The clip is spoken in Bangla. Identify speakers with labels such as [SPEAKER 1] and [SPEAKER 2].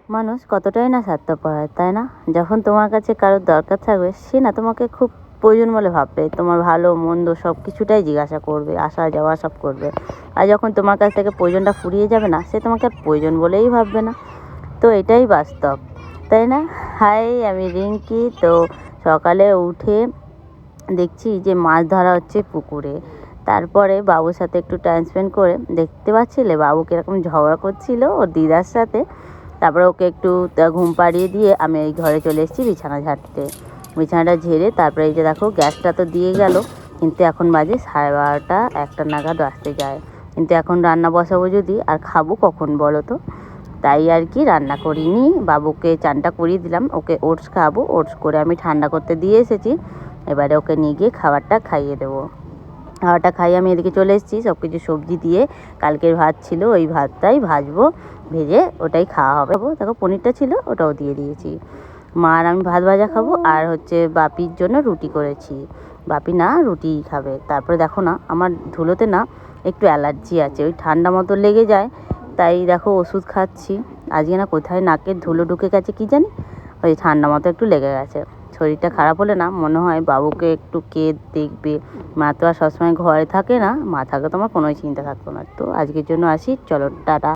[SPEAKER 1] মানুষ কতটাই না স্বার্থপর হয়, তাই না? যখন তোমার কাছে কারোর দরকার থাকবে সে না তোমাকে খুব প্রয়োজন বলে ভাববে, তোমার ভালো মন্দ সব কিছুটাই জিজ্ঞাসা করবে, আসা যাওয়া সব করবে। আর যখন তোমার কাছ থেকে প্রয়োজনটা ফুরিয়ে যাবে না, সে তোমাকে আর প্রয়োজন বলেই ভাববে না। তো এটাই বাস্তব, তাই না? হাই, আমি রিঙ্কি। তো সকালে উঠে দেখছি যে মাছ ধরা হচ্ছে পুকুরে। তারপরে বাবুর সাথে একটু টাইম স্পেন্ড করে, দেখতে পাচ্ছিলে বাবু কীরকম ঝগড়া করছিল ওর দিদার সাথে। তারপরে ওকে একটু ঘুম পাড়িয়ে দিয়ে আমি এই ঘরে চলে এসেছি বিছানা ঝাড়তে। বিছানাটা ঝেড়ে তারপরে এই যে দেখো গ্যাসটা তো দিয়ে গেল, কিন্তু এখন বাজে 12:30 1টা নাগাদ আসতে যায়। কিন্তু এখন রান্না বসাবো যদি, আর খাবো কখন বলো তো? তাই আর কি রান্না করিনি। বাবুকে চানটা করিয়ে দিলাম, ওকে ওটস খাওয়াবো। ওটস করে আমি ঠান্ডা করতে দিয়ে এসেছি। এবারে ওকে নিয়ে গিয়ে খাবারটা খাইয়ে দেবো। খাবারটা খাইয়ে আমি এদিকে চলে এসেছি সব কিছু সবজি দিয়ে। কালকের ভাত ছিল, ওই ভাতটাই ভাজবো, ভেজে ওটাই খাওয়া হবে। দেখো পনিরটা ছিল, ওটাও দিয়ে দিয়েছি। মা আর আমি ভাত ভাজা খাবো, আর হচ্ছে বাপির জন্য রুটি করেছি। বাপি না রুটিই খাবে। তারপরে দেখো না, আমার ধুলোতে না একটু অ্যালার্জি আছে, ওই ঠান্ডা মতো লেগে যায়। তাই দেখো ওষুধ খাচ্ছি। আজকে না কোথায় নাকের ধুলো ঢুকে গেছে কি জানি, ওই ঠান্ডা মতো একটু লেগে গেছে। শরীরটা খারাপ হলে না মনে হয় বাবুকে একটু কে দেখবে। মা তো আর সবসময় ঘরে থাকে না, মা থাকলে তোমার কোনোই চিন্তা থাকতো না। তো আজকের জন্য আসি, চলো টাটা।